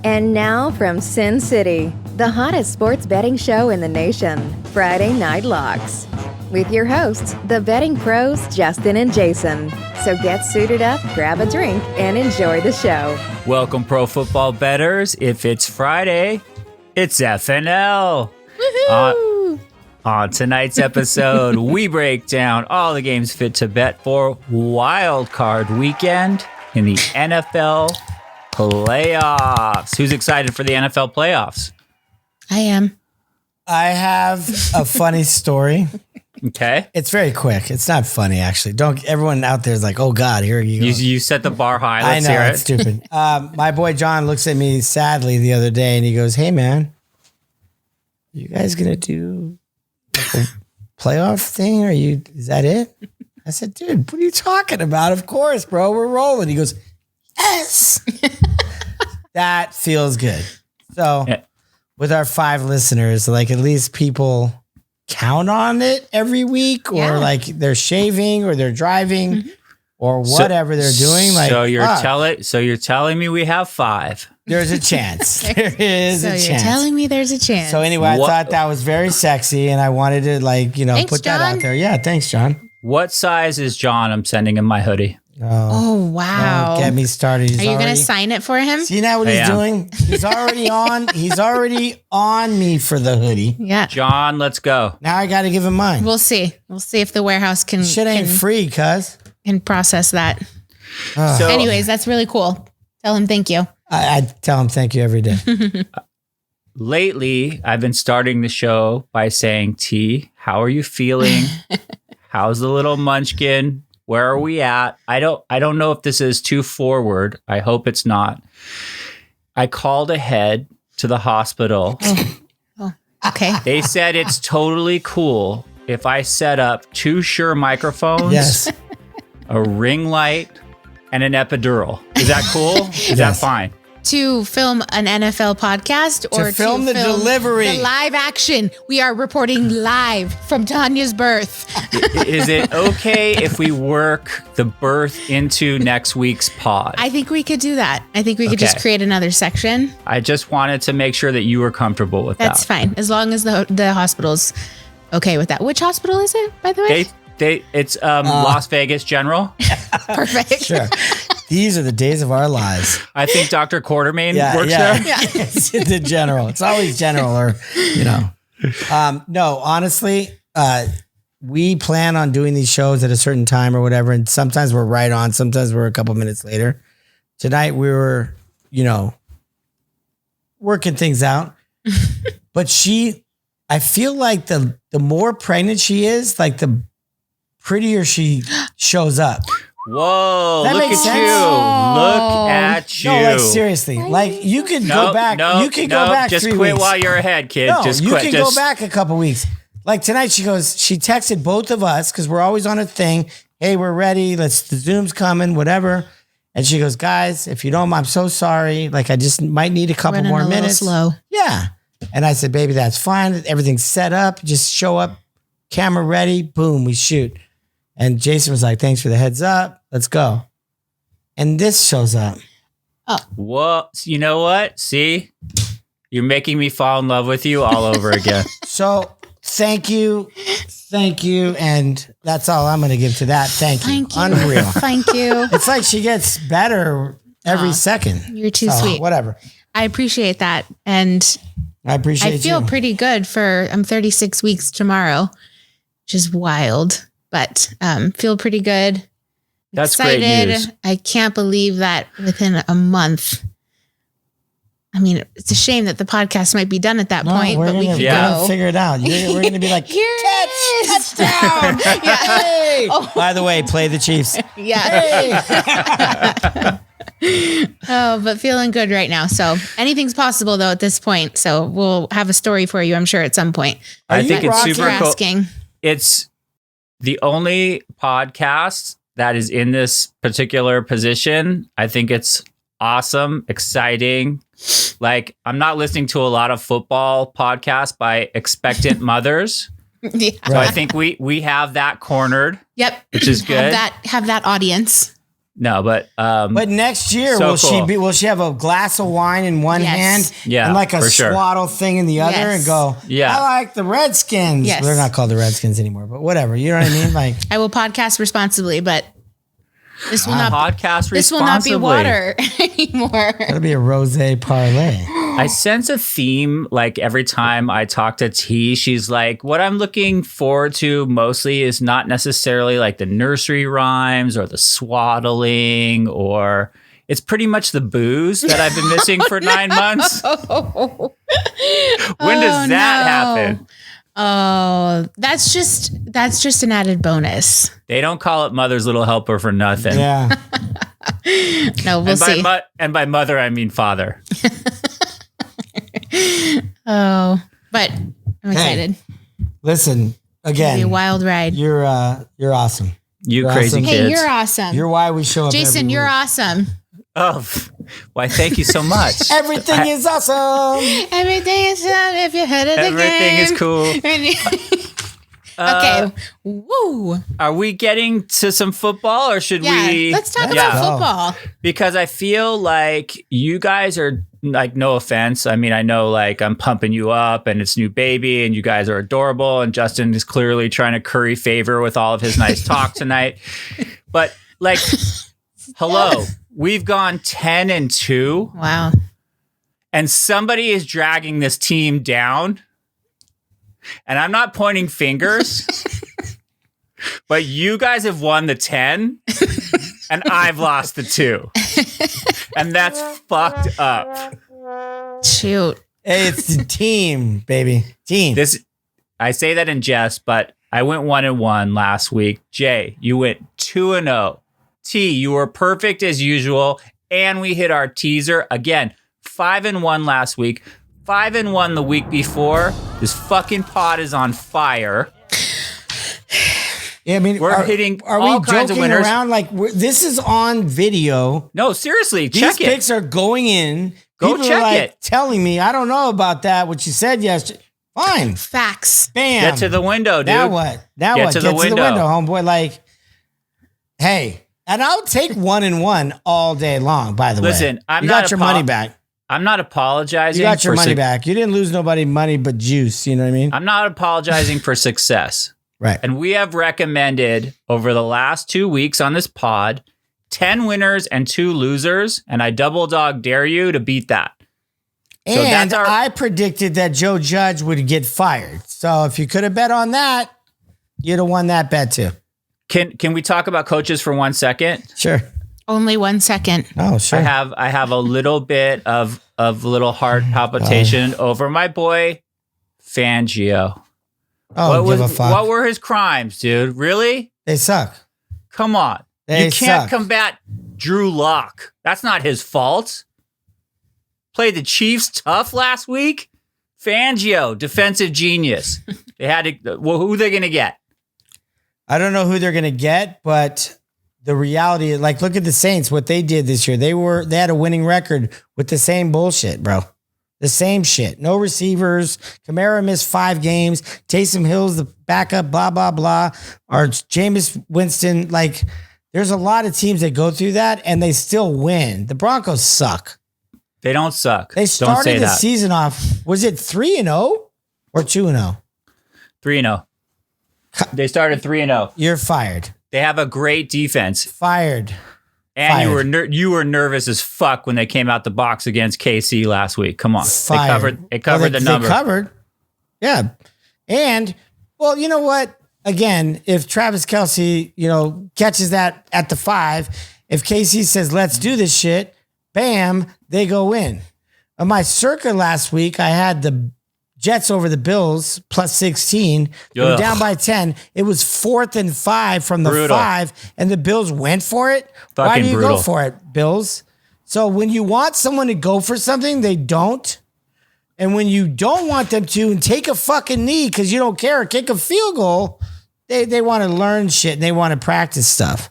And now from Sin City, the hottest sports betting show in the nation, Friday Night Locks. With your hosts, the betting pros, Justin and Jason. So get suited up, grab a drink, and enjoy the show. Welcome, pro football bettors. If it's Friday, it's FNL. Woohoo! On tonight's episode, we break down all the games fit to bet for Wild Card Weekend in the NFL playoffs. Who's excited for the NFL playoffs? I am. I have a funny story. Okay. It's very quick. It's not funny, actually. Don't everyone out there is like, oh God, here you go. You set the bar high. I Let's know, hear it. it's stupid. My boy John looks at me sadly the other day and he goes, hey man, you guys gonna do like a playoff thing? Is that it? I said, dude, what are you talking about? Of course, bro, we're rolling. He goes, yes. That feels good. So with our 5 listeners, like at least people count on it every week, or like they're shaving or they're driving or whatever they're doing. Like, so you're telling me we have 5. There's a chance. There is a chance. So you're telling me there's a chance. So anyway, I thought that was very sexy and I wanted to Thanks, put that John. out there. Yeah. Thanks, John. What size is John? I'm sending him my hoodie. Oh, wow. Don't get me started. Are you going to sign it for him? See now what he's doing? He's already on. He's already on me for the hoodie. Yeah. John, let's go. Now I got to give him mine. We'll see. We'll see if the warehouse can Shit ain't free, cuz. can process that. So, Anyways, that's really cool. Tell him thank you. I tell him thank you every day. lately, I've been starting the show by saying, T, how are you feeling? How's the little munchkin? Where are we at? I don't know if this is too forward. I hope it's not. I called ahead to the hospital. Oh, okay. They said it's totally cool if I set up 2 Shure microphones, Yes. a ring light, and an epidural. Is that cool? Is that fine? To film an NFL podcast or to film the delivery. The live action. We are reporting live from Tanya's birth. Is it okay if we work the birth into next week's pod? I think we could do that. I think we could just create another section. I just wanted to make sure that you were comfortable with That's that. fine. As long as the hospital's okay with that. Which hospital is it, by the way? It's Las Vegas General. Perfect. Sure. These are the days of our lives. I think Dr. Quartermain works yeah. there. Yeah. It's the general. It's always general or, No, honestly, we plan on doing these shows at a certain time or whatever. And sometimes we're right on. Sometimes we're a couple minutes later. Tonight we were, working things out. But I feel like the more pregnant she is, like the prettier she shows up. Whoa, That look at makes you. sense. Look at you. No, like seriously. Like you could go back. You could go back just 3 quit weeks. while you're ahead, kid. No, just you quit. can go back a couple weeks. Like tonight, she texted both of us because we're always on a thing. Hey, we're ready. The Zoom's coming, whatever. And she goes, guys, if you don't, I'm so sorry. Like I just might need a couple Running more a little minutes. slow. Yeah. And I said, baby, that's fine. Everything's set up. Just show up, camera ready. Boom, we shoot. And Jason was like, thanks for the heads up. Let's go. And this shows up. Well, you know what? See? You're making me fall in love with you all over again. So thank you. Thank you. And that's all I'm going to give to that. Thank you. Thank you. Unreal. Thank you. It's like she gets better every second. You're too So, sweet. Whatever. I appreciate that. And I appreciate I feel you. pretty good I'm 36 weeks tomorrow, which is wild, but feel pretty good. That's Excited. great news. I can't believe that within a month. I mean, it's a shame that the podcast might be done at that point, but we can we're go. gonna figure it out. We're going to be like, Here it is. touchdown. Yeah. Hey. Oh. By the way, play the Chiefs. Yeah. Oh, but feeling good right now. So anything's possible though at this point. So we'll have a story for you, I'm sure, at some point. I think it's Thanks super for cool. asking. It's the only podcast that is in this particular position. I think it's awesome, exciting. Like, I'm not listening to a lot of football podcasts by expectant mothers. Yeah. So I think we have that cornered, Yep. which is good. Have that audience. No, but next year, so will she have a glass of wine in one hand Yeah, and like a for sure. swaddle thing in the other and go, I like the Redskins. Yes. They're not called the Redskins anymore, but whatever. You know what I mean? Like, I will podcast responsibly, but this will not podcast this will not be water anymore. that'll be a rosé parlay. I sense a theme. Like every time I talk to T, she's like, what I'm looking forward to mostly is not necessarily like the nursery rhymes or the swaddling, or it's pretty much the booze that I've been missing for 9 months. When does that happen? Oh, that's just an added bonus. They don't call it Mother's Little Helper for nothing. Yeah. No, we'll see. And by mother, I mean father. Oh, but I'm excited. Listen, again, It'll be a wild ride. you're awesome. You're awesome. crazy kids. Hey, you're awesome. You're why we show up. Jason, every you're week. awesome. Oh, why, thank you so much. Everything is awesome. Everything is if you heard it Everything is cool. Okay. Woo. Are we getting to some football or should we? Let's talk Yeah. about football. Because I feel like you guys are, like, no offense. I mean, I know, like, I'm pumping you up and it's new baby and you guys are adorable and Justin is clearly trying to curry favor with all of his nice talk tonight. But, like, hello, we've gone 10-2 Wow. and somebody is dragging this team down. And I'm not pointing fingers, but you guys have won the 10 and I've lost the 2. And that's fucked up. Shoot. Hey, it's the team, baby. Team. I say that in jest, but I went 1-1 last week. Jay, you went 2-0. T, you were perfect as usual. And we hit our teaser again. 5-1 last week. 5-1 the week before. This fucking pod is on fire. Yeah, I mean, We're hitting Are all we kinds of joking winners. around? Like, this is on video. No, seriously, These check it. picks are going in. Go People check are like it. telling me, I don't know about that. What you said yesterday. Fine. Facts. Bam. Get to the window, dude. Now what? Now Get what? to Get the to the window. window, homeboy. Like, hey, and I'll take 1-1 all day long. By the way, Listen, I'm you not got your money back. I'm not apologizing. You got your for money back. You didn't lose nobody money but juice. You know what I mean? I'm not apologizing for success. Right. And we have recommended over the last 2 weeks on this pod 10 winners and 2 losers, and I double dog dare you to beat that. So And that's our- I predicted that Joe Judge would get fired. So if you could have bet on that, you'd have won that bet too. Can we talk about coaches for 1 second? Sure. Only 1 second. Oh, sure. I have a little bit of little heart palpitation over my boy Fangio. Oh, give a fuck. What were his crimes, dude? Really? They suck. Come on. They You can't suck. combat Drew Lock. That's not his fault. Played the Chiefs tough last week. Fangio, defensive genius. They had to. Well, who are they going to get? I don't know who they're going to get, but the reality is, like, look at the Saints, what they did this year. They had a winning record with the same bullshit, bro. The same shit. No receivers. Kamara missed 5 games. Taysom Hill's the backup, blah, blah, blah. Or Jameis Winston. Like, there's a lot of teams that go through that and they still win. The Broncos suck. They don't suck. They Don't say started the that. season off, was it 3-0 or 2-0? 3-0. They started 3-0. You're fired. They have a great defense. Fired. And Fired. you were nervous as fuck when they came out the box against KC last week. Come on. Fired. They covered the number. They covered. Yeah. And, well, you know what? Again, if Travis Kelce, catches that at the 5, if KC says, let's do this shit, bam, they go in. On my circa last week, I had the Jets over the Bills plus 16. They were Ugh. down by 10. It was 4th and 5 from the Brutal. 5, and the Bills went for it. Why Fucking do you brutal. go for it, Bills? So when you want someone to go for something, they don't. And when you don't want them to and take a fucking knee because you don't care or kick a field goal, they want to learn shit and they want to practice stuff.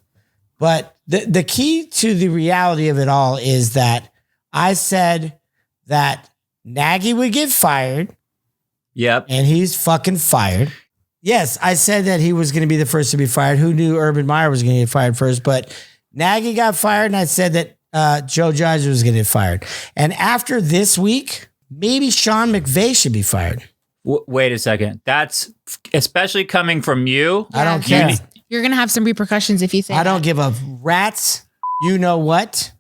But the key to the reality of it all is that I said that Nagy would get fired. Yep. And he's fucking fired. Yes, I said that he was going to be the first to be fired. Who knew Urban Meyer was going to get fired first? But Nagy got fired, and I said that Joe Judge was going to get fired. And after this week, maybe Sean McVay should be fired. Wait a second. That's especially coming from you. I don't care. You're going to have some repercussions if you say I don't give a rat's. You know what?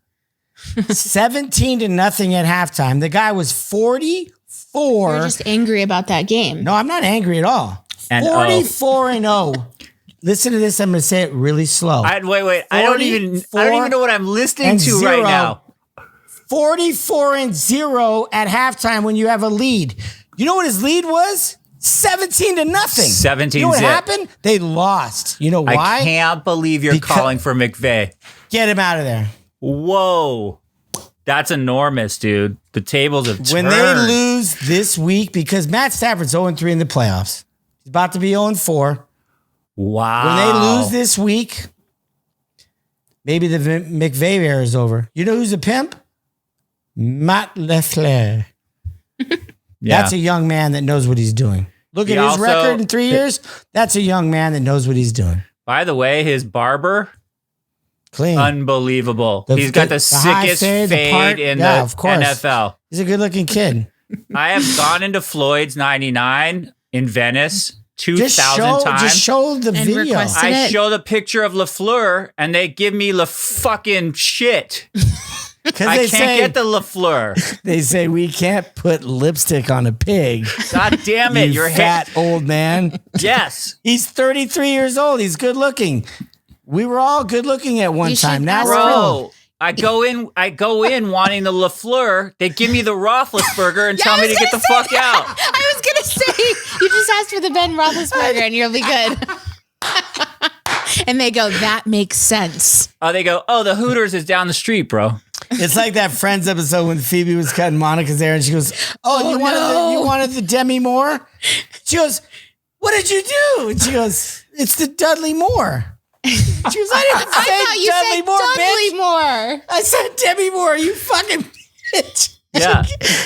17-0 at halftime. The guy was 44. You're just angry about that game. No, I'm not angry at all. And 44-0. Listen to this. I'm going to say it really slow. Wait. I don't even know what I'm listening to right now. 44-0 at halftime when you have a lead. You know what his lead was? 17-0. 17-0. You know what happened? They lost. You know why? I can't believe you're calling for McVay. Get him out of there. Whoa. That's enormous, dude. The tables have turned. When they lose this week, because Matt Stafford's 0-3 in the playoffs. He's about to be 0-4. Wow. When they lose this week, maybe the McVay era is over. You know who's a pimp? Matt LaFleur. Yeah. That's a young man that knows what he's doing. Look at his record in 3 years. That's a young man that knows what he's doing. By the way, his barber, Clean. Unbelievable. He's got the sickest fade in the NFL. He's a good-looking kid. I have gone into Floyd's 99 in Venice 2,000 times. Just show the video. I show the picture of LaFleur, and they give me fucking shit. I can't get the LaFleur. They say we can't put lipstick on a pig. God damn it. You're fat old man. Yes. He's 33 years old. He's good looking. We were all good looking at one time. Now we're Bro, I go in wanting the LaFleur. They give me the Roethlisberger and tell me to get the fuck out. I was going to say, you just asked for the Ben Roethlisberger and you'll be good. And they go, that makes sense. Oh, they go, the Hooters is down the street, bro. It's like that Friends episode when Phoebe was cutting Monica's hair and she goes, you wanted the Demi Moore? She goes, what did you do? And she goes, it's the Dudley Moore. She goes, I didn't say Dudley Moore, bitch. I said Demi Moore, you fucking bitch. Yeah.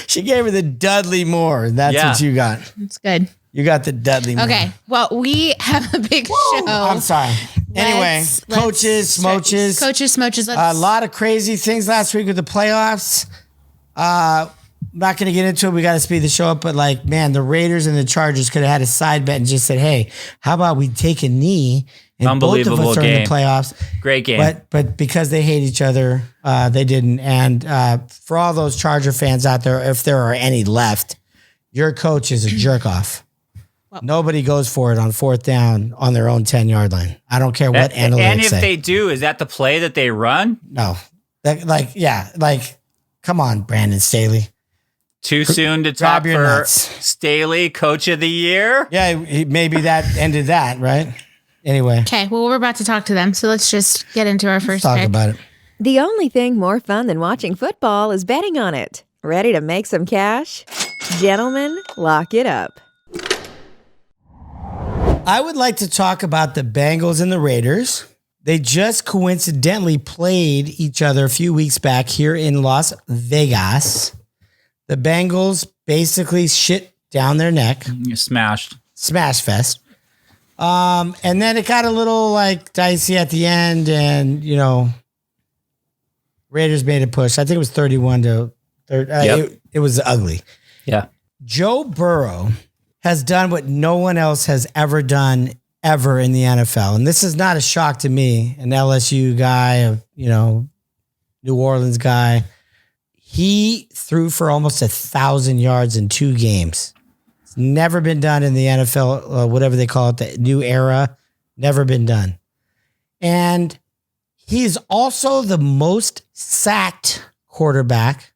She gave her the Dudley Moore. That's what you got. That's good. You got the Dudley Moore. Okay. Well, we have a big show. I'm sorry. Anyway, coaches, smooches. A lot of crazy things last week with the playoffs. I'm not going to get into it. We got to speed the show up. But the Raiders and the Chargers could have had a side bet and just said, hey, how about we take a knee and both of us are in the playoffs. Great game. But because they hate each other, they didn't. And for all those Charger fans out there, if there are any left, your coach is a jerk off. Well, nobody goes for it on fourth down on their own 10-yard line. I don't care what analytics say. And if they do, is that the play that they run? No. Come on, Brandon Staley. Too soon to talk for Staley, Coach of the Year? Yeah, maybe that ended that, right? Anyway. Okay, well, we're about to talk to them, so let's just get into our first talk pick. About it. The only thing more fun than watching football is betting on it. Ready to make some cash? Gentlemen, lock it up. I would like to talk about the Bengals and the Raiders. They just coincidentally played each other a few weeks back here in Las Vegas. The Bengals basically shit down their neck. Smashed. Smash fest. And then it got a little dicey at the end and, Raiders made a push. I think it was 31-30. It was ugly. Yeah. Joe Burrow has done what no one else has ever done ever in the NFL. And this is not a shock to me, an LSU guy, New Orleans guy. He threw for almost 1,000 yards in 2 games. It's never been done in the NFL, whatever they call it, the new era. Never been done. And he's also the most sacked quarterback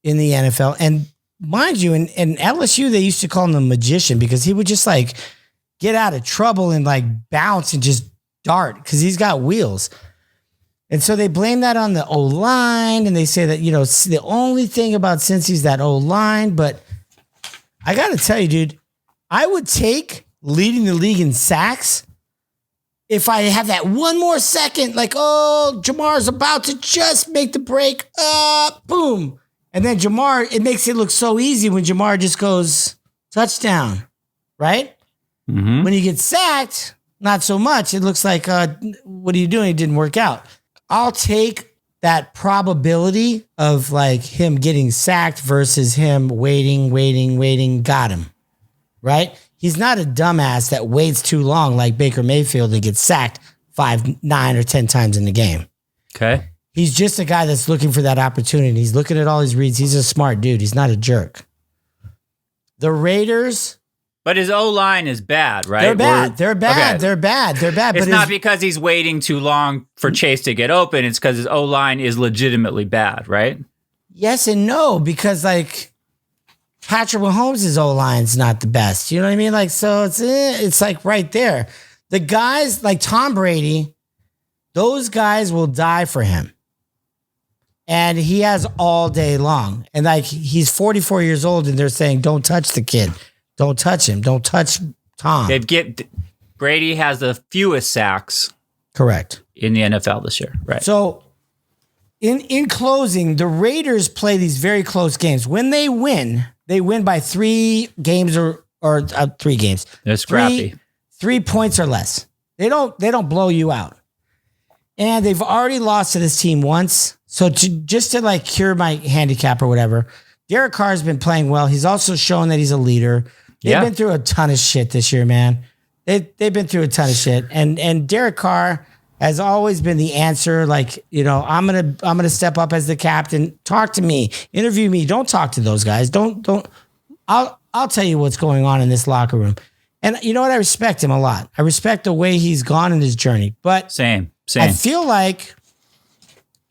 in the NFL. And mind you, in LSU, they used to call him the magician because he would just get out of trouble and bounce and just dart because he's got wheels. And so they blame that on the O-line and they say that, the only thing about Cincy's that O-line. But I got to tell you, dude, I would take leading the league in sacks if I have that one more second, Jamar's about to just make the break. Boom. And then Jamar, it makes it look so easy when Jamar just goes touchdown, right? Mm-hmm. When you get sacked, not so much. It looks like, what are you doing? It didn't work out. I'll take that probability of like him getting sacked versus him waiting, got him. Right? He's not a dumbass that waits too long like Baker Mayfield and gets sacked 5, 9, or 10 times in the game. Okay. He's just a guy that's looking for that opportunity. He's looking at all his reads. He's a smart dude. He's not a jerk. The Raiders... But his O-line is bad, right? They're bad. They're bad. Okay. They're bad. They're bad. It's not because he's waiting too long for Chase to get open. It's because his O-line is legitimately bad, right? Yes and no, because like Patrick Mahomes' O-line's not the best. You know what I mean? Like, so it's like right there. The guys like Tom Brady, those guys will die for him. And he has all day long. And like he's 44 years old and they're saying, don't touch the kid. Don't touch him. Don't touch Tom. Brady has the fewest sacks. Correct. In the NFL this year. Right. So in closing, the Raiders play these very close games. When they win by 3 games or 3 games. They're scrappy. 3 points or less. They don't blow you out. And they've already lost to this team once. So just to like cure my handicap or whatever, Derek Carr's been playing well. He's also shown that he's a leader. They've been through a ton of shit this year, man. They've been through a ton of shit. And Derek Carr has always been the answer. Like, you know, I'm gonna step up as the captain. Talk to me. Interview me. Don't talk to those guys. Don't. I'll tell you what's going on in this locker room. And you know what? I respect him a lot. I respect the way he's gone in his journey. But same. I feel like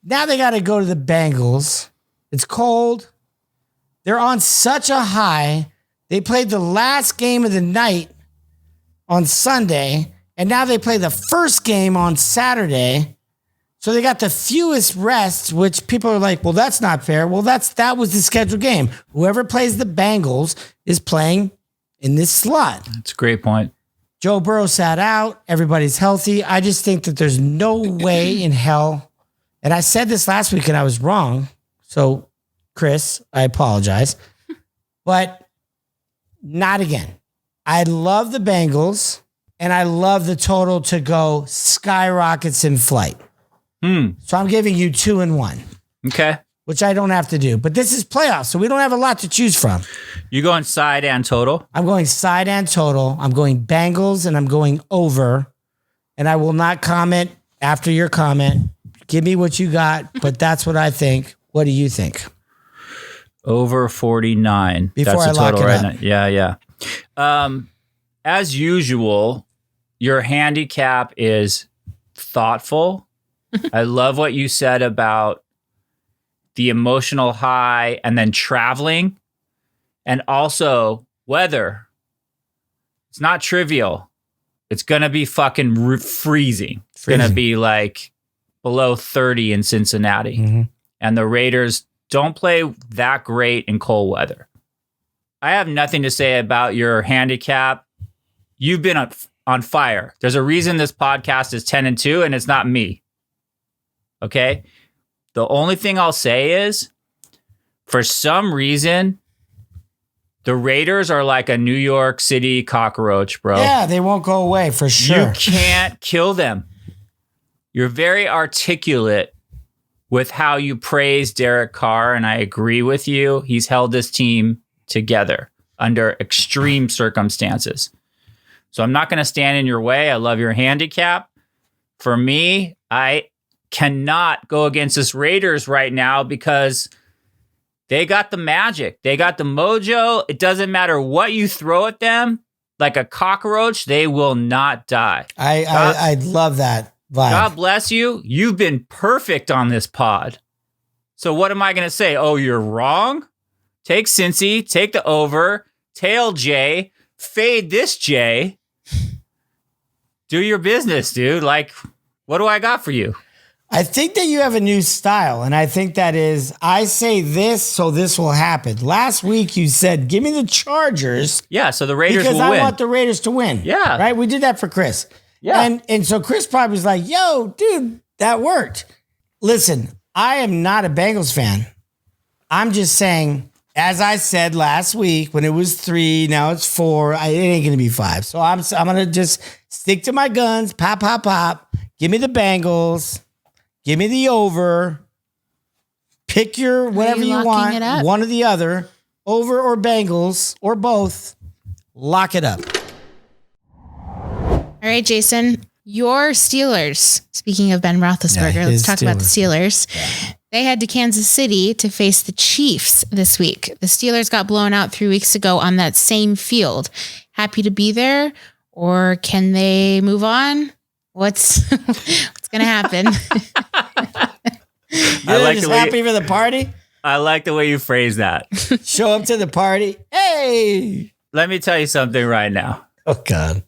now they got to go to the Bengals. It's cold. They're on such a high. They played the last game of the night on Sunday, and now they play the first game on Saturday. So they got the fewest rests, which people are like, well, that's not fair. Well, that was the scheduled game. Whoever plays the Bengals is playing in this slot. That's a great point. Joe Burrow sat out. Everybody's healthy. I just think that there's no way in hell. And I said this last week and I was wrong. So, Chris, I apologize. But not again. I love the Bengals and I love the total to go skyrockets in flight. So I'm giving you 2 and 1. Okay. Which I don't have to do. But this is playoffs, so we don't have a lot to choose from. You going side and total? I'm going side and total. I'm going Bengals and I'm going over. And I will not comment after your comment. Give me what you got, but that's what I think. What do you think? Over 49. Before That's I the total lock it right up. now. Yeah. As usual, your handicap is thoughtful. I love what you said about the emotional high and then traveling and also weather. It's not trivial. It's going to be fucking freezing. It's going to be like below 30 in Cincinnati. Mm-hmm. And the Raiders don't play that great in cold weather. I have nothing to say about your handicap. You've been on fire. There's a reason this podcast is 10 and 2 and it's not me. Okay? The only thing I'll say is for some reason the Raiders are like a New York City cockroach, bro. Yeah, they won't go away for sure. You can't kill them. You're very articulate with how you praise Derek Carr, and I agree with you. He's held this team together under extreme circumstances. So I'm not going to stand in your way. I love your handicap. For me, I cannot go against this Raiders right now because they got the magic. They got the mojo. It doesn't matter what you throw at them. Like a cockroach, they will not die. I love that vibe. God bless you. You've been perfect on this pod. So what am I going to say? Oh, you're wrong? Take Cincy, take the over, tail J, fade this J. Do your business, dude. Like, what do I got for you? I think that you have a new style, and I think that is, I say this, so this will happen. Last week you said, give me the Chargers. Yeah, so the Raiders will win. Because I want the Raiders to win. Yeah. Right? We did that for Chris. Yeah. And so Chris probably was like, yo, dude, that worked. Listen, I am not a Bengals fan. I'm just saying, as I said last week, when it was 3, now it's 4, it ain't going to be 5. So I'm going to just stick to my guns, pop. Give me the Bengals. Give me the over. Pick your whatever you locking want. it up? One or the other. Over or Bengals or both. Lock it up. All right, Jason, your Steelers. Speaking of Ben Roethlisberger, Yeah, let's his talk about the Steelers. Yeah. They head to Kansas City to face the Chiefs this week. The Steelers got blown out 3 weeks ago on that same field. Happy to be there, or can they move on? What's going to happen? You're like just happy for the party? I like the way you phrase that. Show up to the party. Hey! Let me tell you something right now. Oh, God.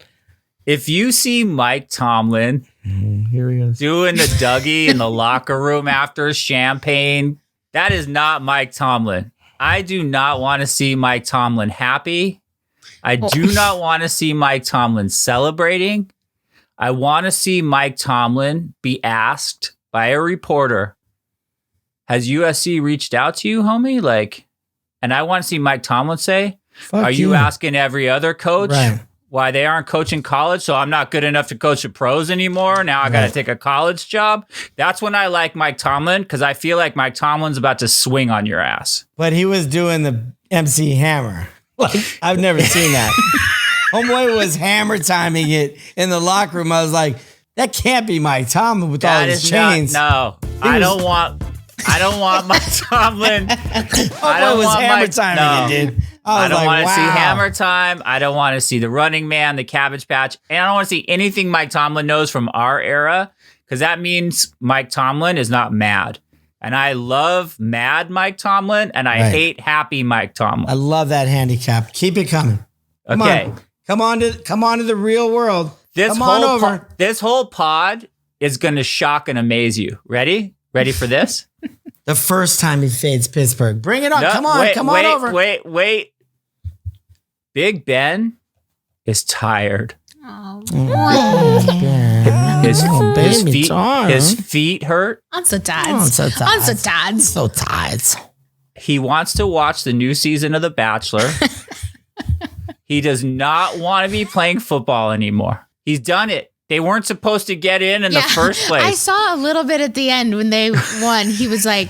If you see Mike Tomlin here he goes. doing the Dougie in the locker room after champagne, that is not Mike Tomlin. I do not want to see Mike Tomlin happy. I do not want to see Mike Tomlin celebrating. I want to see Mike Tomlin be asked by a reporter, has USC reached out to you, homie? Like, and I want to see Mike Tomlin say, are you asking every other coach why they aren't coaching college? So I'm not good enough to coach the pros anymore. Now I got to take a college job. That's when I like Mike Tomlin, because I feel like Mike Tomlin's about to swing on your ass. But he was doing the MC Hammer. Like, I've never seen that. Homeboy was hammer timing it in the locker room. I was like, that can't be Mike Tomlin with all his chains. I don't want Mike Tomlin. Homeboy was hammer timing it, dude. I don't want to see hammer time. I don't want to see the running man, the Cabbage Patch. And I don't want to see anything Mike Tomlin knows from our era, because that means Mike Tomlin is not mad. And I love mad Mike Tomlin, and I hate happy Mike Tomlin. I love that handicap. Keep it coming. Come on to the real world. Come on over. This whole pod is going to shock and amaze you. Ready? Ready for this? The first time he fades Pittsburgh. Bring it on. No, come on over. Wait. Big Ben is tired. His feet hurt. I'm so tired. So tired. He wants to watch the new season of The Bachelor. He does not want to be playing football anymore. He's done it. They weren't supposed to get in the first place. I saw a little bit at the end when they won. He was like,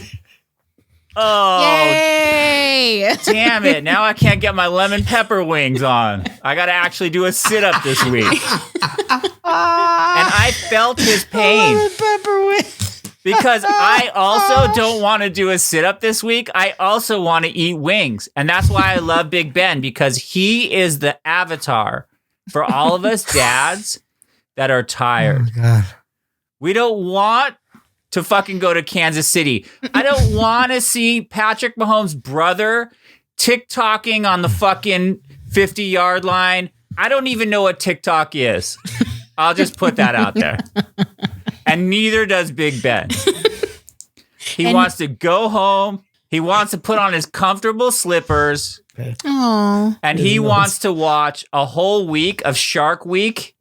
oh, yay. Damn it. Now I can't get my lemon pepper wings on. I got to actually do a sit-up this week. And I felt his pain. Lemon pepper wings. Because I also don't want to do a sit-up this week. I also want to eat wings. And that's why I love Big Ben, because he is the avatar for all of us dads that are tired. Oh, God. We don't want to fucking go to Kansas City. I don't want to see Patrick Mahomes' brother TikToking on the fucking 50-yard line. I don't even know what TikTok is. I'll just put that out there. And neither does Big Ben. He wants to go home. He wants to put on his comfortable slippers. And he wants to watch a whole week of Shark Week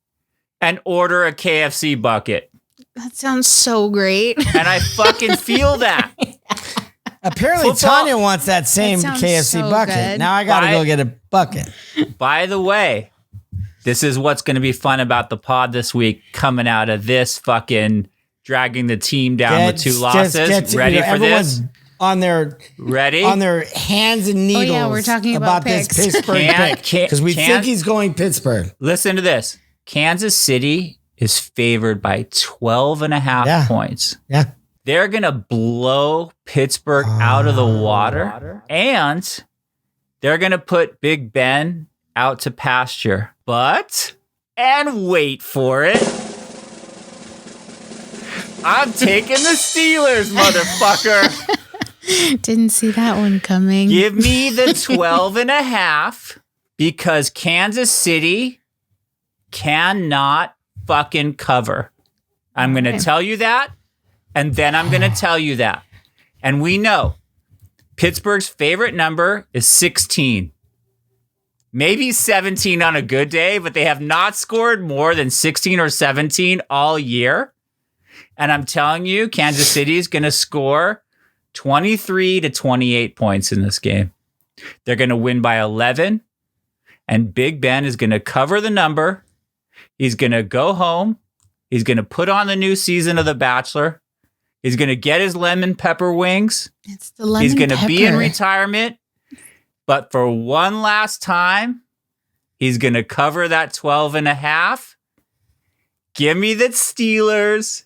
and order a KFC bucket. That sounds so great. And I fucking feel that. Apparently, Tanya wants that same KFC bucket. Good. Now I got to go get a bucket. By the way, this is what's going to be fun about the pod this week, coming out of this fucking dragging the team down with 2 losses. Ready for this? On their hands and needles. Oh yeah, we're talking about this Pittsburgh pick, because we think he's going Pittsburgh. Listen to this. Kansas City is favored by 12.5 points. Yeah. They're going to blow Pittsburgh out of the water, and they're going to put Big Ben out to pasture. But, and wait for it, I'm taking the Steelers, motherfucker. Didn't see that one coming. Give me the 12.5, because Kansas City cannot fucking cover. I'm going to tell you that, and then I'm going to tell you that. And we know Pittsburgh's favorite number is 16. Maybe 17 on a good day, but they have not scored more than 16 or 17 all year. And I'm telling you, Kansas City is going to score 23 to 28 points in this game. They're going to win by 11, and Big Ben is going to cover the number. He's going to go home. He's going to put on the new season of The Bachelor. He's going to get his lemon pepper wings. It's the lemon He's going to pepper. be in retirement. But for one last time, he's going to cover that 12.5. Give me the Steelers.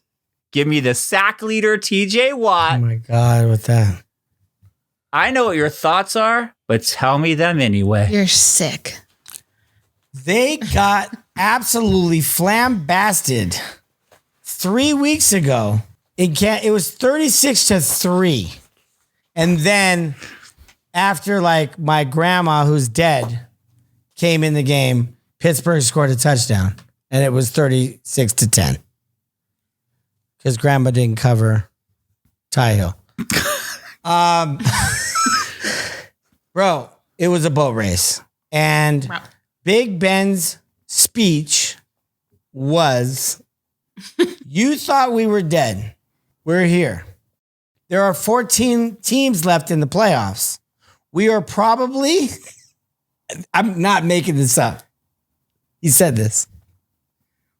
Give me the sack leader, TJ Oh Watt. my God, with that. I know what your thoughts are, but tell me them anyway. You're sick. They got absolutely flambasted 3 weeks ago. It was 36-3. And then after like my grandma who's dead came in the game, Pittsburgh scored a touchdown and it was 36-10. Because grandma didn't cover Ty Hill. Bro, it was a boat race. And Big Ben's speech was, you thought we were dead. We're here. There are 14 teams left in the playoffs. We are probably, I'm not making this up. He said this.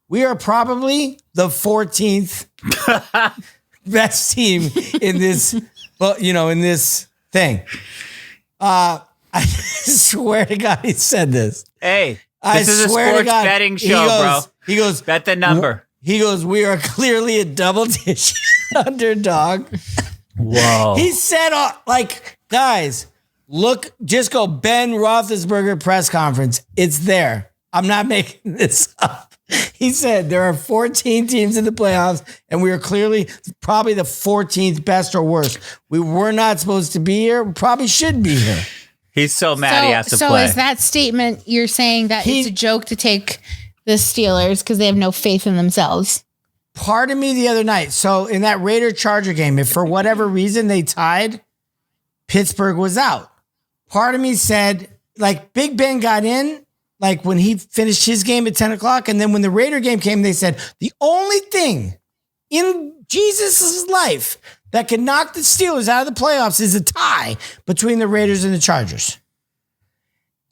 We are probably the 14th best team in this, in this thing. I swear to God, he said this. Hey, this is a sports betting show, bro. He goes, bet the number. He goes, we are clearly a double-digit underdog. Whoa. He said, guys, look, just go Ben Roethlisberger press conference. It's there. I'm not making this up. He said there are 14 teams in the playoffs, and we are clearly probably the 14th best or worst. We were not supposed to be here. We probably should be here. He's so mad he has to play. So is that statement you're saying that it's a joke to take the Steelers because they have no faith in themselves? Part of me the other night, so in that Raider-Charger game, if for whatever reason they tied, Pittsburgh was out. Part of me said, Big Ben got in, when he finished his game at 10 o'clock, and then when the Raider game came, they said, the only thing in Jesus' life that can knock the Steelers out of the playoffs is a tie between the Raiders and the Chargers.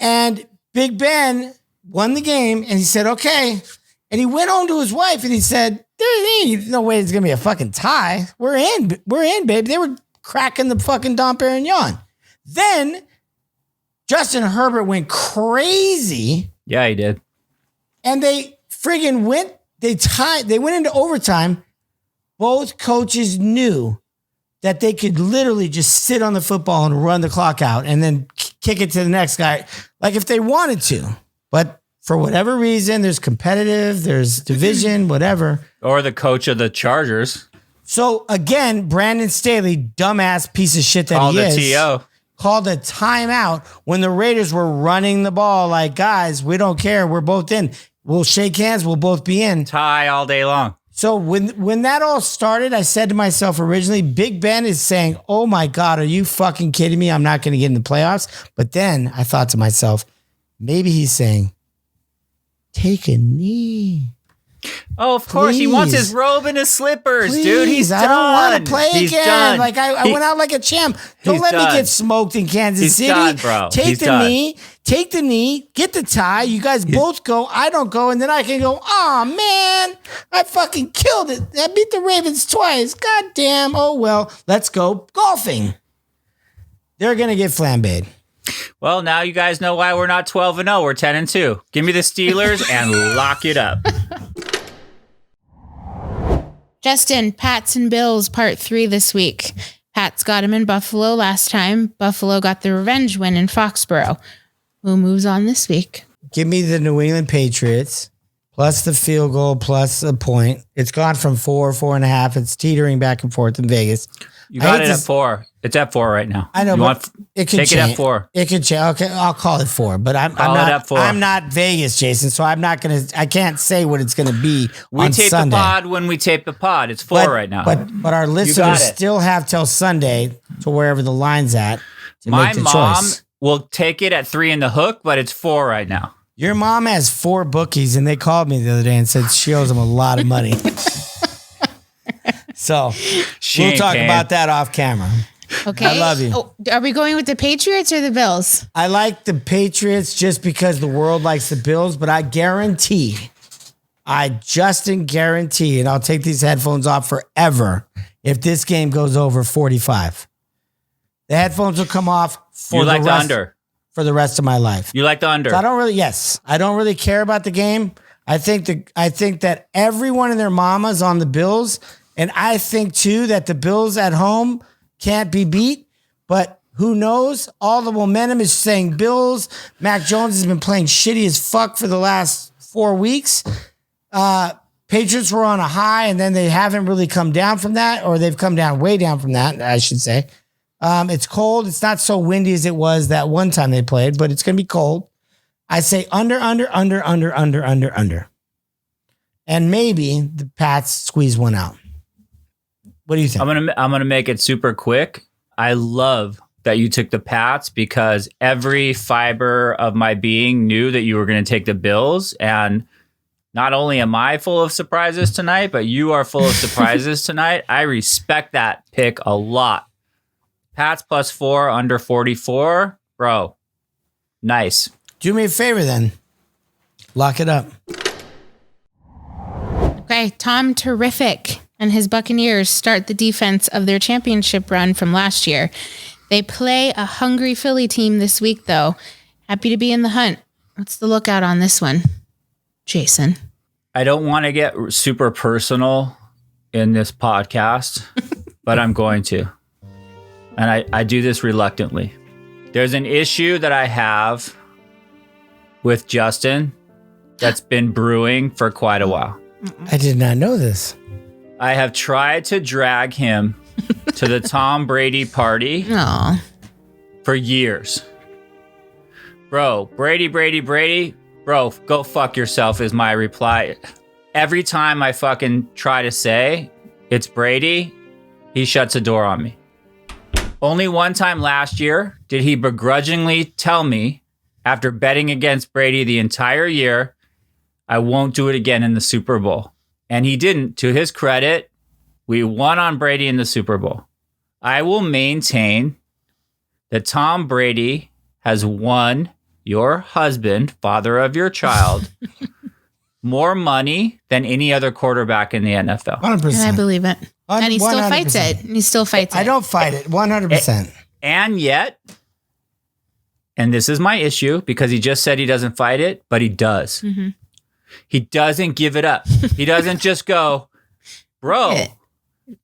And Big Ben won the game, and he said, okay. And he went home to his wife, and he said, there ain't no way it's going to be a fucking tie. We're in, baby. They were cracking the fucking Dom Perignon. Then Justin Herbert went crazy. Yeah, he did. And they friggin' they went into overtime. Both coaches knew that they could literally just sit on the football and run the clock out and then kick it to the next guy, if they wanted to. But for whatever reason, there's competitive, there's division, whatever. Or the coach of the Chargers. So again, Brandon Staley, dumbass piece of shit that he is. Called a TO. Called a timeout when the Raiders were running the ball guys, we don't care. We're both in. We'll shake hands. We'll both be in. Tie all day long. So when that all started, I said to myself originally, Big Ben is saying, oh my God, are you fucking kidding me? I'm not going to get in the playoffs. But then I thought to myself, maybe he's saying, take a knee. Oh, of course. He wants his robe and his slippers, dude. He's done. I don't want to play He's again. Done. I went out like a champ. Don't let me get smoked in Kansas City. Done, bro. Take the knee, get the tie. You guys both go. I don't go. And then I can go, oh, man, I fucking killed it. I beat the Ravens twice. God damn. Oh, well, let's go golfing. They're going to get flambéed. Well, now you guys know why we're not 12-0. We're 10-2. Give me the Steelers and lock it up. Justin, Pats and Bills part 3 this week. Pats got him in Buffalo last time. Buffalo got the revenge win in Foxborough. Who moves on this week? Give me the New England Patriots plus the field goal plus a point. It's gone from 4.5. It's teetering back and forth in Vegas. You got it at 4. It's at 4 right now. I know, but it could take change. it at 4. It could change. Okay, I'll call it 4. But I'm Call not. it at 4. I'm not Vegas, Jason. So I'm not gonna. I can't say what it's gonna be We on tape Sunday. the pod when we tape the pod. It's 4 right now. But our listeners still have till Sunday to wherever the line's at to My make the mom choice. will take it at 3 in the hook, but it's 4 right now. Your mom has 4 bookies, and they called me the other day and said she owes them a lot of money. So we'll talk about that off camera. Okay. I love you. Oh, are we going with the Patriots or the Bills? I like the Patriots just because the world likes the Bills, but I guarantee, and I'll take these headphones off forever if this game goes over 45. The headphones will come off for You like the rest, under. for the rest of my life. You like the under. So I don't really care about the game. I think that everyone and their mama's on the Bills, and I think too that the Bills at home can't be beat. But who knows? All the momentum is saying Bills. Mac Jones has been playing shitty as fuck for the last 4 weeks. Patriots were on a high, and then they haven't really come down from that, or they've come down way down from that, I should say. It's cold. It's not so windy as it was that one time they played, but it's going to be cold. I say under. And maybe the Pats squeeze one out. What do you think? I'm gonna make it super quick. I love that you took the Pats because every fiber of my being knew that you were going to take the Bills. And not only am I full of surprises tonight, but you are full of surprises tonight. I respect that pick a lot. Pats +4, under 44. Bro, nice. Do me a favor then. Lock it up. Okay, Tom Terrific and his Buccaneers start the defense of their championship run from last year. They play a hungry Philly team this week, though. Happy to be in the hunt. What's the lookout on this one, Jason? I don't want to get super personal in this podcast, but I'm going to. And I do this reluctantly. There's an issue that I have with Justin that's been brewing for quite a while. I did not know this. I have tried to drag him to the Tom Brady party for years. Bro, Brady. Bro, go fuck yourself is my reply. Every time I fucking try to say it's Brady, he shuts the door on me. Only one time last year did he begrudgingly tell me, after betting against Brady the entire year, I won't do it again in the Super Bowl. And he didn't. To his credit, we won on Brady in the Super Bowl. I will maintain that Tom Brady has won your husband, father of your child, more money than any other quarterback in the NFL. 100%. And I believe it. And he still 100%. fights it. And he still fights it. I don't fight it. 100%. And yet, and this is my issue because he just said he doesn't fight it, but he does. Mm-hmm. He doesn't give it up. He doesn't just go, bro,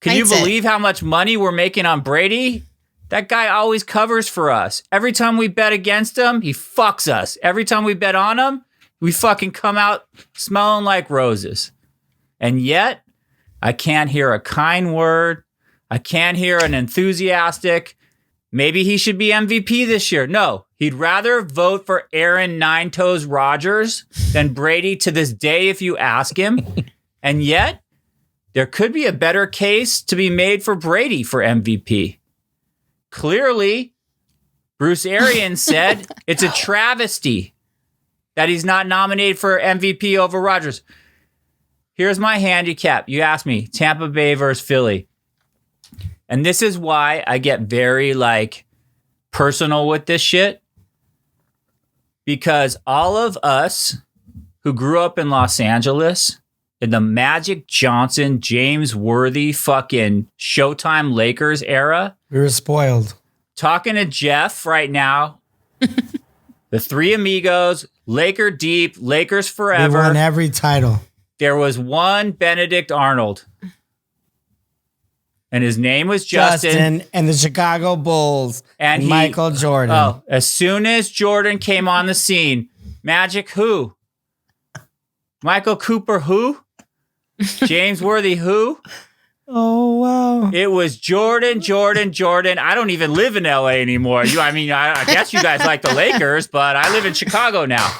can you believe how much money we're making on Brady? That guy always covers for us. Every time we bet against him, he fucks us. Every time we bet on him, we fucking come out smelling like roses. And yet, I can't hear a kind word. I can't hear an enthusiastic, maybe he should be MVP this year. No, he'd rather vote for Aaron Nine Toes Rodgers than Brady to this day if you ask him. And yet, there could be a better case to be made for Brady for MVP. Clearly, Bruce Arians said it's a travesty that he's not nominated for MVP over Rodgers. Here's my handicap. You asked me, Tampa Bay versus Philly. And this is why I get very personal with this shit. Because all of us who grew up in Los Angeles in the Magic Johnson, James Worthy fucking Showtime Lakers era. We were spoiled. Talking to Jeff right now. The three amigos, Laker deep, Lakers forever. We won every title. There was one Benedict Arnold. And his name was Justin. And the Chicago Bulls. And Michael Jordan. Oh, as soon as Jordan came on the scene, Magic who? Michael Cooper who? James Worthy who? Oh, wow. It was Jordan. I don't even live in LA anymore. I guess you guys like the Lakers, but I live in Chicago now.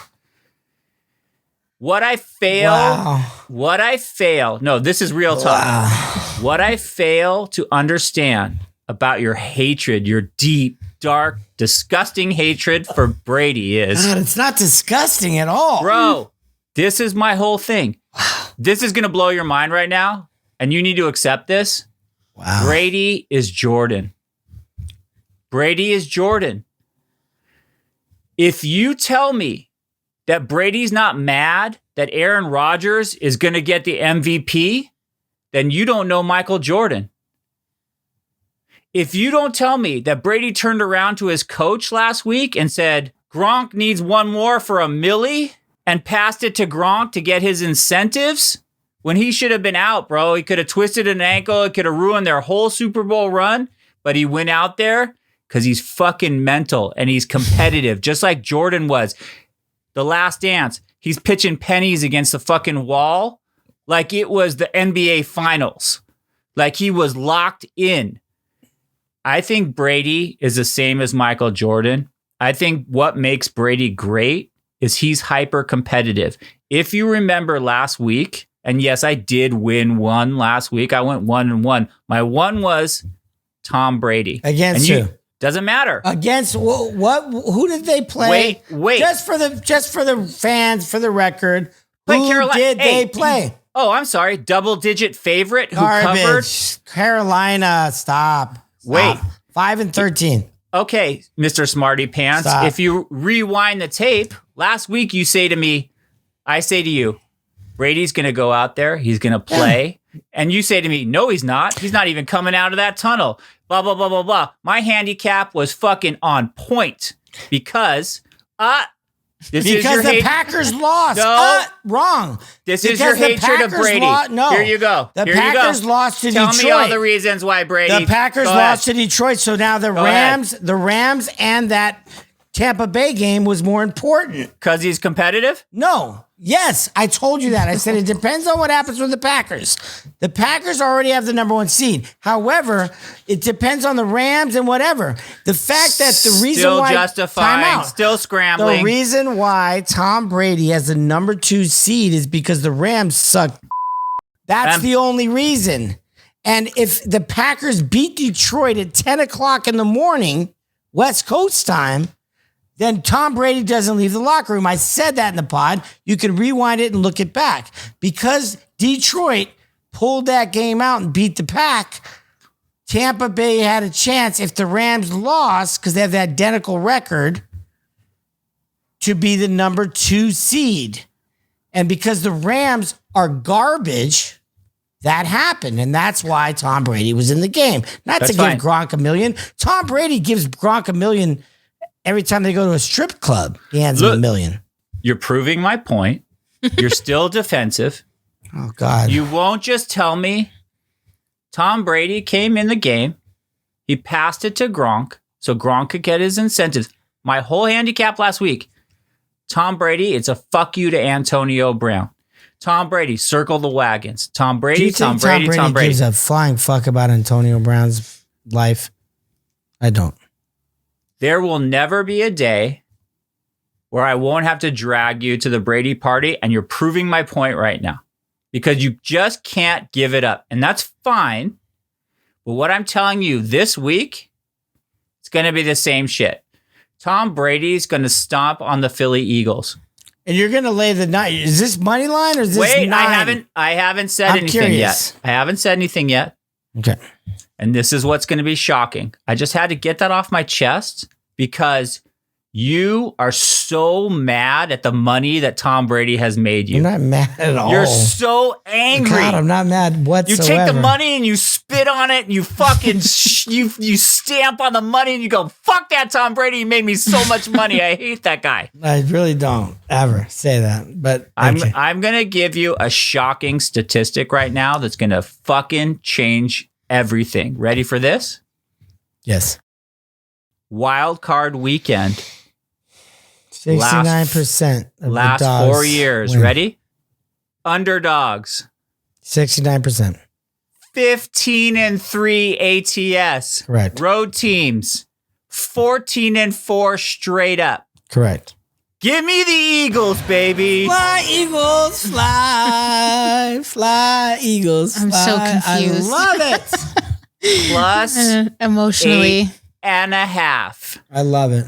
What I fail, no, this is real talk. Wow. What I fail to understand about your hatred, your deep, dark, disgusting hatred for Brady is... God, it's not disgusting at all. Bro, this is my whole thing. This is going to blow your mind right now, and you need to accept this. Wow. Brady is Jordan. If you tell me that Brady's not mad that Aaron Rodgers is going to get the MVP, then you don't know Michael Jordan. if you don't tell me that Brady turned around to his coach last week and said, Gronk needs one more for a milli and passed it to Gronk to get his incentives when he should have been out, bro. He could have twisted an ankle. It could have ruined their whole Super Bowl run, but he went out there because he's fucking mental and he's competitive, just like Jordan was. The Last Dance, he's pitching pennies against the fucking wall like it was the NBA Finals. Like he was locked in. I think Brady is the same as Michael Jordan. I think what makes Brady great is he's hyper competitive. If you remember last week, and yes, I did win one last week. I went 1-1. My one was Tom Brady. Against who? Doesn't matter. Against what? Who did they play? Wait. Just for the fans, for the record. Who did they play? Oh, I'm sorry. Double-digit favorite who Garbage. covered? Carolina. Stop. Wait. 5-13. Okay, Mr. Smarty Pants. Stop. If you rewind the tape, last week you say to me, I say to you, Brady's going to go out there. He's going to play. Yeah. And you say to me, no, he's not. He's not even coming out of that tunnel. Blah, blah, blah, blah, blah. My handicap was fucking on point because the Packers lost. No. Wrong. This is your hatred of Brady. No. Here you go. The Packers lost to Detroit. Tell me all the reasons why Brady. The Packers lost to Detroit. So now the Rams and that Tampa Bay game was more important. Because he's competitive? No. Yes, I told you that. I said it depends on what happens with the Packers. The Packers already have the number 1 seed. However, it depends on the Rams and whatever. The fact that the reason still why justifying, still scrambling. The reason why Tom Brady has the number 2 seed is because the Rams suck. That's the only reason. And if the Packers beat Detroit at 10 o'clock in the morning, West Coast time, then Tom Brady doesn't leave the locker room. I said that in the pod. You can rewind it and look it back. Because Detroit pulled that game out and beat the Pack, Tampa Bay had a chance, if the Rams lost, because they have the identical record, to be the number 2 seed. And because the Rams are garbage, that happened. And that's why Tom Brady was in the game. Not to give Gronk $1 million. Tom Brady gives Gronk $1 million every time they go to a strip club. He hands him $1 million. You're proving my point. You're still defensive. Oh, God. You won't just tell me Tom Brady came in the game. He passed it to Gronk so Gronk could get his incentives. My whole handicap last week, Tom Brady, it's a fuck you to Antonio Brown. Tom Brady, circle the wagons. Tom Brady, Tom Brady, Tom Brady. Gives a flying fuck about Antonio Brown's life? I don't. There will never be a day where I won't have to drag you to the Brady party, and you're proving my point right now because you just can't give it up. And that's fine. But what I'm telling you this week, it's going to be the same shit. Tom Brady's going to stomp on the Philly Eagles. And you're going to lay the night. Is this money line or is this Wait, 9? I haven't said anything yet. I haven't said anything yet. Okay. And this is what's going to be shocking. I just had to get that off my chest because you are so mad at the money that Tom Brady has made you. I'm not mad at all. You're so angry. God, I'm not mad whatsoever. You take the money and you spit on it and you fucking you stamp on the money and you go, fuck that Tom Brady. He made me so much money. I hate that guy. I really don't ever say that. But I'm going to give you a shocking statistic right now that's going to fucking change everything. Ready for this? Yes. Wild card weekend. 69% of last the dogs 4 years. win. Ready? Underdogs. 69%. 15-3 ATS. Correct. Road teams. 14-4 straight up. Correct. Give me the Eagles, baby. Fly, Eagles, fly. Fly, Eagles, fly. I'm so confused. I love it. Plus emotionally 8.5. I love it.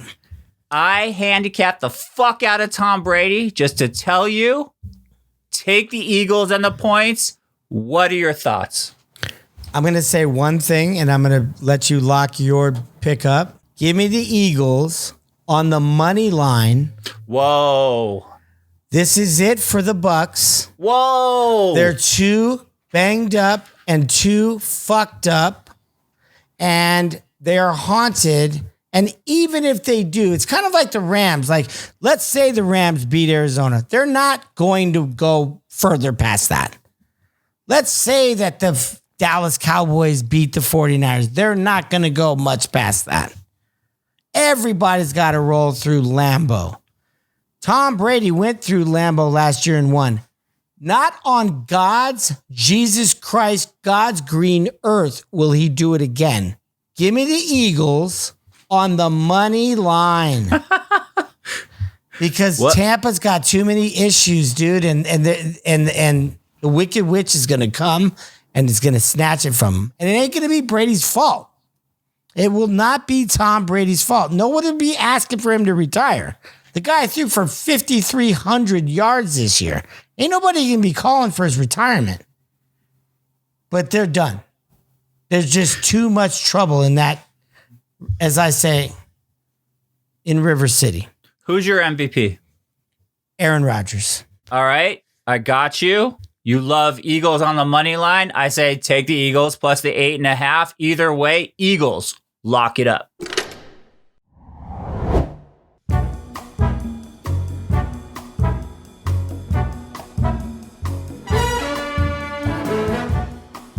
I handicapped the fuck out of Tom Brady just to tell you, take the Eagles and the points. What are your thoughts? I'm going to say one thing, and I'm going to let you lock your pick up. Give me the Eagles on the money line. Whoa. This is it for the Bucks. Whoa. They're too banged up and too fucked up. and they are haunted. And even if they do, it's kind of like the Rams. Like, let's say the Rams beat Arizona. They're not going to go further past that. Let's say that the Dallas Cowboys beat the 49ers. They're not going to go much past that. Everybody's got to roll through Lambeau. Tom Brady went through Lambeau last year and won. Not on God's, Jesus Christ, God's green earth will he do it again. Give me the Eagles on the money line. Because Tampa's got too many issues, dude, and the Wicked Witch is going to come and it's going to snatch it from him. And it ain't going to be Brady's fault. It will not be Tom Brady's fault. No one will be asking for him to retire. The guy threw for 5,300 yards this year. Ain't nobody going to be calling for his retirement. But they're done. There's just too much trouble in that, as I say, in River City. Who's your MVP? Aaron Rodgers. All right. I got you. You love Eagles on the money line. I say take the Eagles plus the 8.5. Either way, Eagles. Lock it up.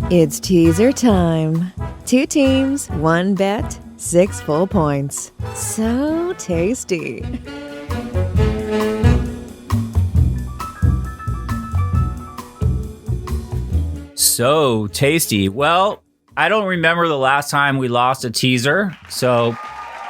It's teaser time. 2 teams, 1 bet, 6 full points. So tasty. So tasty. Well, I don't remember the last time we lost a teaser, so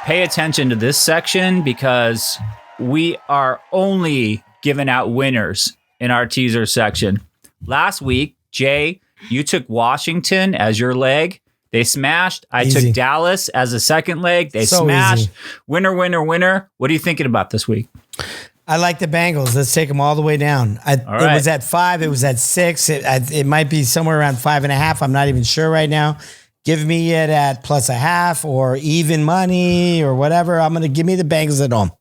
pay attention to this section because we are only giving out winners in our teaser section. Last week, Jay, you took Washington as your leg. They smashed. I took Dallas as a second leg. They smashed. Easy. Winner, winner, winner. What are you thinking about this week? I like the Bengals. Let's take them all the way down. It was at 5. It was at 6. It might be somewhere around 5.5. I'm not even sure right now. Give me it at plus 0.5 or even money or whatever. I'm going to give me the Bengals at home.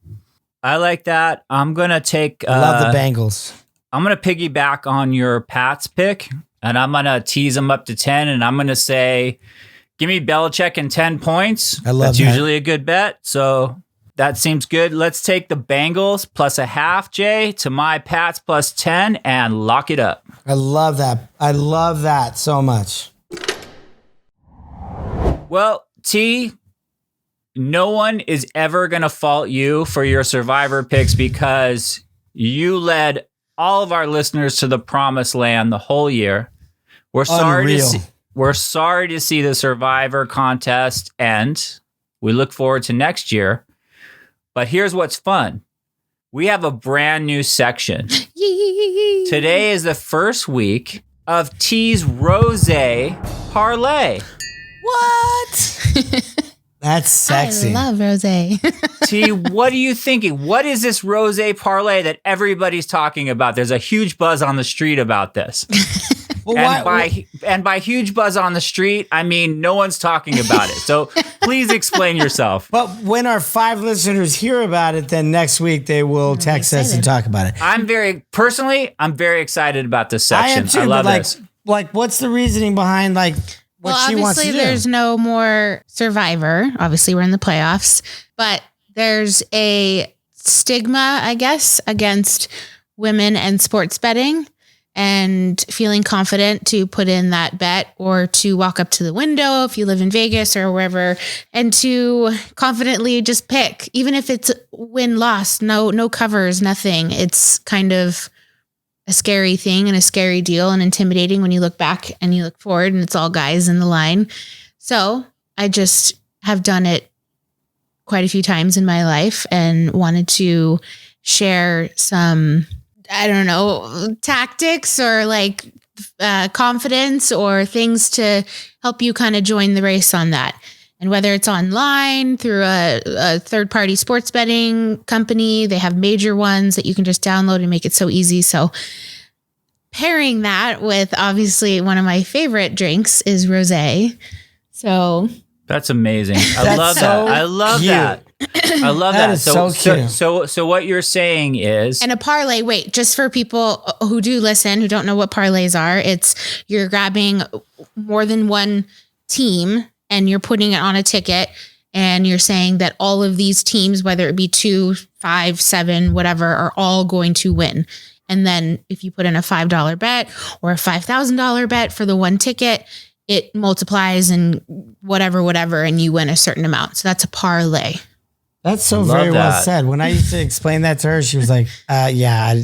I like that. I'm going to take... I love the Bengals. I'm going to piggyback on your Pats pick, and I'm going to tease them up to 10, and I'm going to say, give me Belichick and 10 points. I love That's that. Usually a good bet, so... That seems good. Let's take the Bengals plus 0.5, Jay, to my Pats plus 10 and lock it up. I love that. I love that so much. Well, T, no one is ever going to fault you for your Survivor picks because you led all of our listeners to the promised land the whole year. We're sorry to see the Survivor contest end. We look forward to next year. But here's what's fun. We have a brand new section. Today is the first week of T's Rose Parlay. What? That's sexy. I love Rose. T, what are you thinking? What is this Rose Parlay that everybody's talking about? There's a huge buzz on the street about this. Well, and by huge buzz on the street, I mean no one's talking about it. So please explain yourself. But when our 5 listeners hear about it, then next week they will text us and talk about it. I'm very excited about this section. I am too, I love this. Like, what's the reasoning behind what she wants to do? Obviously, there's no more Survivor. Obviously, we're in the playoffs, but there's a stigma, I guess, against women and sports betting. And feeling confident to put in that bet or to walk up to the window if you live in Vegas or wherever and to confidently just pick, even if it's win-loss, no covers, nothing. It's kind of a scary thing and a scary deal and intimidating when you look back and you look forward and it's all guys in the line. So I just have done it quite a few times in my life and wanted to share some, I don't know, tactics or like confidence or things to help you kind of join the race on that. And whether it's online through a third-party sports betting company, they have major ones that you can just download and make it so easy. So pairing that with obviously one of my favorite drinks is rosé. So that's amazing. I love that. I love that. I love that. Is so cute. So what you're saying is, and a parlay. Wait, just for people who do listen who don't know what parlays are, it's you're grabbing more than one team and you're putting it on a ticket and you're saying that all of these teams, whether it be 2, 5, 7, whatever, are all going to win. And then if you put in a $5 bet or a $5,000 bet for the one ticket, it multiplies and whatever, and you win a certain amount. So that's a parlay. That's so Love very well that. said. When I used to explain that to her, she was like, yeah,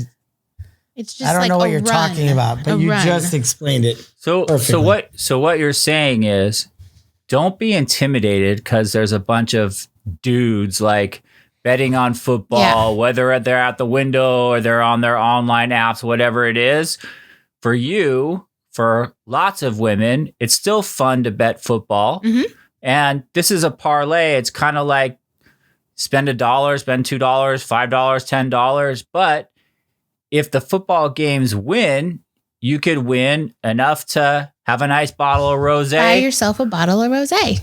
It's just I don't like know what a you're run, talking about, but a you run. just explained it. So Perfectly. what you're saying is, don't be intimidated because there's a bunch of dudes like betting on football, whether they're at the window or they're on their online apps, whatever it is. For you, for lots of women, it's still fun to bet football. Mhm. And this is a parlay. It's kind of like spend $1, spend $2, $5, $10. But if the football games win, you could win enough to have a nice bottle of rosé. Buy yourself a bottle of rosé.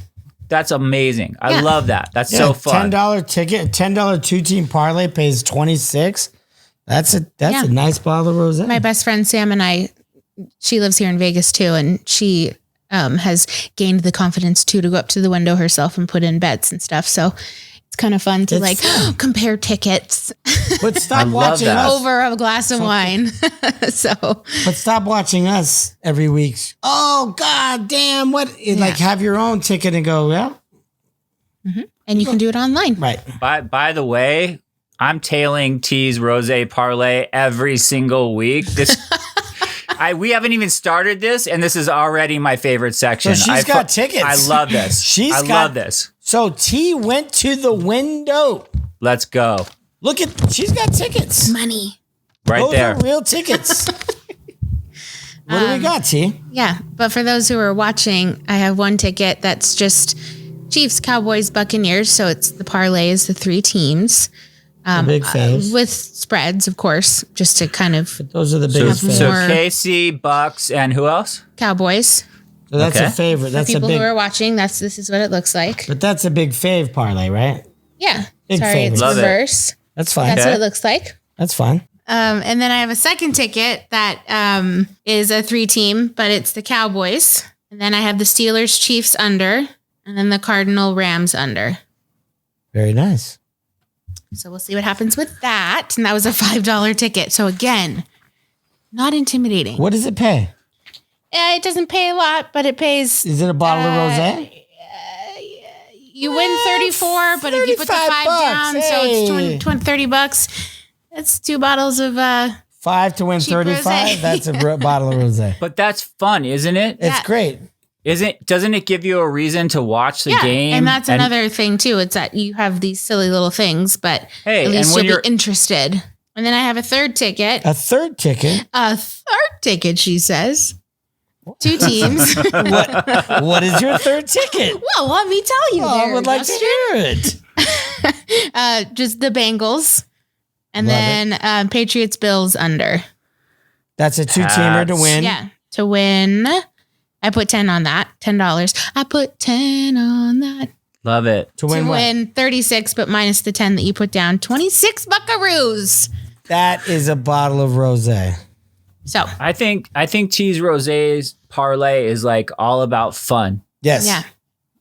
That's amazing. I Yeah. love that. That's so fun. $10 ticket, $10 2-team parlay pays $26. That's a nice bottle of rosé. My best friend Sam and I, she lives here in Vegas too, and she has gained the confidence too to go up to the window herself and put in bets and stuff. So it's kind of fun to It's like fun. compare tickets But I stop love watching that. us. over a glass of wine. So But stop watching us every week. Oh God damn! Like have your own ticket and go. Yeah, and you can do it online. right. By the way, I'm tailing T's rosé parlay every single week. This we haven't even started this, and this is already my favorite section. So she's got tickets. I love this. She's got- love this. So T went to the window. Let's go. Look at, she's got tickets. Money. Right Those there. are real tickets. What do we got, T? Yeah. But for those who are watching, I have one ticket that's just Chiefs, Cowboys, Buccaneers. So it's the parlay is the 3 teams. Big faves. With spreads, of course, just to kind of Those are the So, biggest Have so faves. more- KC, Bucks, and who else? Cowboys. So that's Okay. a favorite. For That's a people big. who are watching, this is what it looks like. But that's a big fave parlay, right? Yeah. Big Sorry, favorite. it's Love it. reverse. That's fine. That's Okay. what it looks like. That's fine. And then I have a second ticket that is a 3-team, but it's the Cowboys. And then I have the Steelers, Chiefs under, and then the Cardinal, Rams under. Very nice. So we'll see what happens with that. And that was a $5 ticket. So again, not intimidating. What does it pay? It doesn't pay a lot, but it pays. Is it a bottle of rosé? You win 34, but if you put the 35 5 bucks, down, so hey. it's 20, $30. That's 2 bottles of 5 to win Cheap 35. rosé. That's a bottle of rosé. But that's fun, isn't it? It's Yeah. great. Doesn't it give you a reason to watch the game? And that's another thing too. It's that you have these silly little things, but Hey, at least and when you'll you're- be interested. And then I have a third ticket. A third ticket. A third ticket, she says. 2 teams. What is your third ticket? Well, let me tell you. I there, would like to Justin. hear it. Just the Bengals. And Love then Patriots Bills under. That's a 2-teamer to win. Yeah. To win. I put 10 on that. $10. I put 10 on that. Love it. To win to what? win 36, but minus the 10 that you put down. 26 buckaroos. That is a bottle of rosé. So, I think T's Rosé's parlay is like all about fun. Yes. yeah.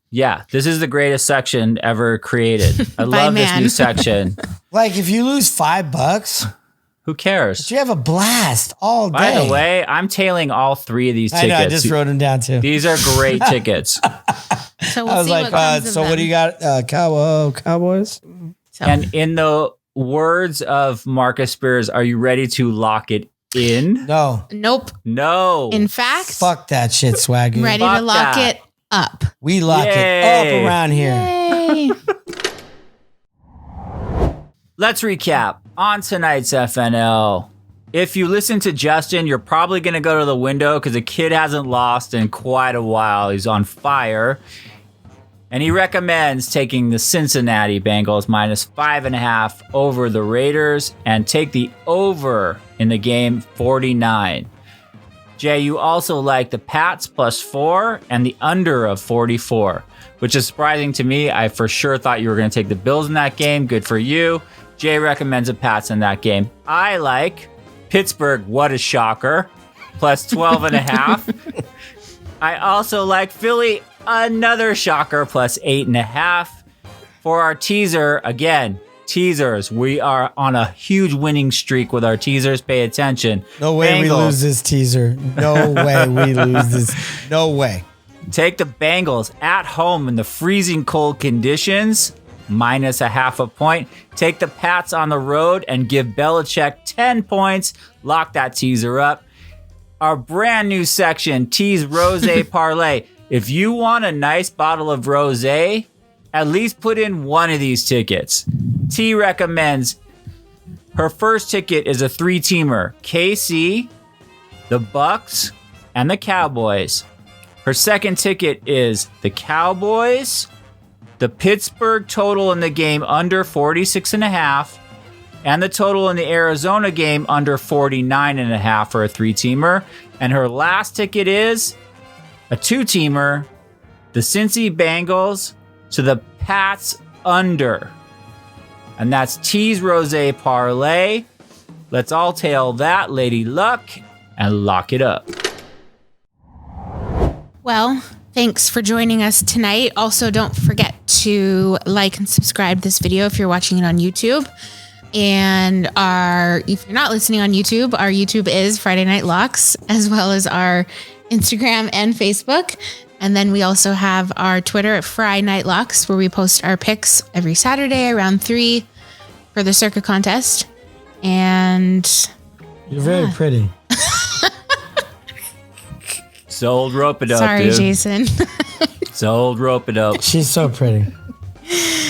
Yeah, this is the greatest section ever created. I By love this man. new section. Like if you lose $5, Who cares? you have a blast all day. By the way, I'm tailing all 3 of these I tickets. know, I just wrote them down too. These are great tickets. So we'll I was see like, what comes of so what them. do you got? Cowboys? So, And in the words of Marcus Spears, are you ready to lock it in? No. nope. No. In fact, Fuck that shit, Swaggy. ready Fuck to lock that. it up. We lock it Yay. up around here. Yay. Let's recap on tonight's FNL. If you listen to Justin, you're probably going to go to the window because the kid hasn't lost in quite a while. He's on fire. And he recommends taking the Cincinnati Bengals minus 5.5 over the Raiders and take the over in the game 49. Jay, you also like the Pats plus 4 and the under of 44, which is surprising to me. I for sure thought you were going to take the Bills in that game. Good for you. Jay recommends the Pats in that game. I like Pittsburgh, what a shocker, plus 12.5. I also like Philly another shocker, plus 8.5. For our teaser, again, teasers. We are on a huge winning streak with our teasers. Pay attention. No way we Bengals. lose this teaser. No way we lose this. No way. Take the Bengals at home in the freezing cold conditions, minus 0.5 point. Take the Pats on the road and give Belichick 10 points. Lock that teaser up. Our brand new section, Tease Rosé Parlay. If you want a nice bottle of rosé, at least put in one of these tickets. T recommends her first ticket is a 3-teamer, KC, the Bucks, and the Cowboys. Her second ticket is the Cowboys, the Pittsburgh total in the game under 46.5, and the total in the Arizona game under 49.5 for a 3-teamer. And her last ticket is a 2-teamer, the Cincy Bengals to the Pats under. And that's Tease Rosé Parlay. Let's all tail that, Lady Luck, and lock it up. Well, thanks for joining us tonight. Also, don't forget to like and subscribe this video if you're watching it on YouTube. And if you're not listening on YouTube, our YouTube is Friday Night Locks, as well as our Instagram and Facebook. And then we also have our Twitter at Friday Night Locks, where we post our picks every Saturday around 3 for the Circa contest. And You're very pretty. Sold rope-a-dope, sorry, dude. Jason. Sold rope-a-dope. She's so pretty.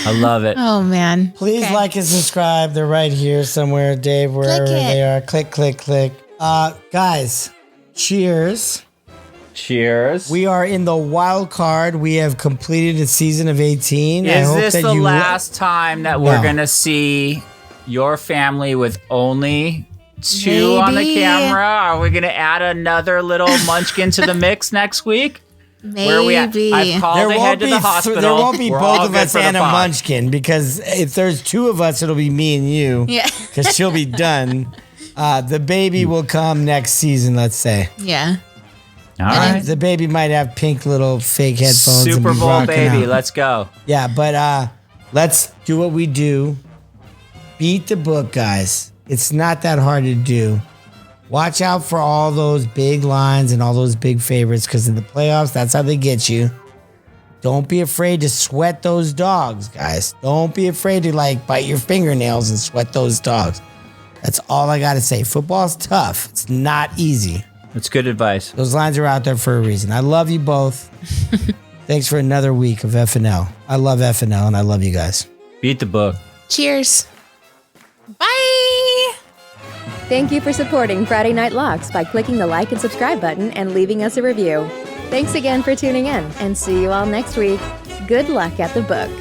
I love it. Oh, man. Please Okay. like and subscribe. They're right here somewhere, Dave, wherever Click it. they are. Click, click, click. Guys, cheers. Cheers. We are in the wild card. We have completed a season of 18. Is this the last time that we're going to see your family with only 2 on the Maybe. camera? Are we going to add another little munchkin to the mix next week? Maybe. Where are we at? I've called ahead to the hospital. There won't be We're all both of good us for the and a pod. munchkin, because if there's 2 of us, it'll be me and you. Yeah. Because she'll be done. The baby will come next season, let's say. Yeah. All right. The baby might have pink little fake headphones. and Super be Bowl rocking baby. out. Let's go. Yeah, but let's do what we do. Beat the book, guys. It's not that hard to do. Watch out for all those big lines and all those big favorites, because in the playoffs, that's how they get you. Don't be afraid to sweat those dogs, guys. Don't be afraid to bite your fingernails and sweat those dogs. That's all I got to say. Football's tough. It's not easy. That's good advice. Those lines are out there for a reason. I love you both. Thanks for another week of FNL. I love FNL and I love you guys. Beat the book. Cheers. Bye. Thank you for supporting Friday Night Locks by clicking the like and subscribe button and leaving us a review. Thanks again for tuning in, and see you all next week. Good luck at the book.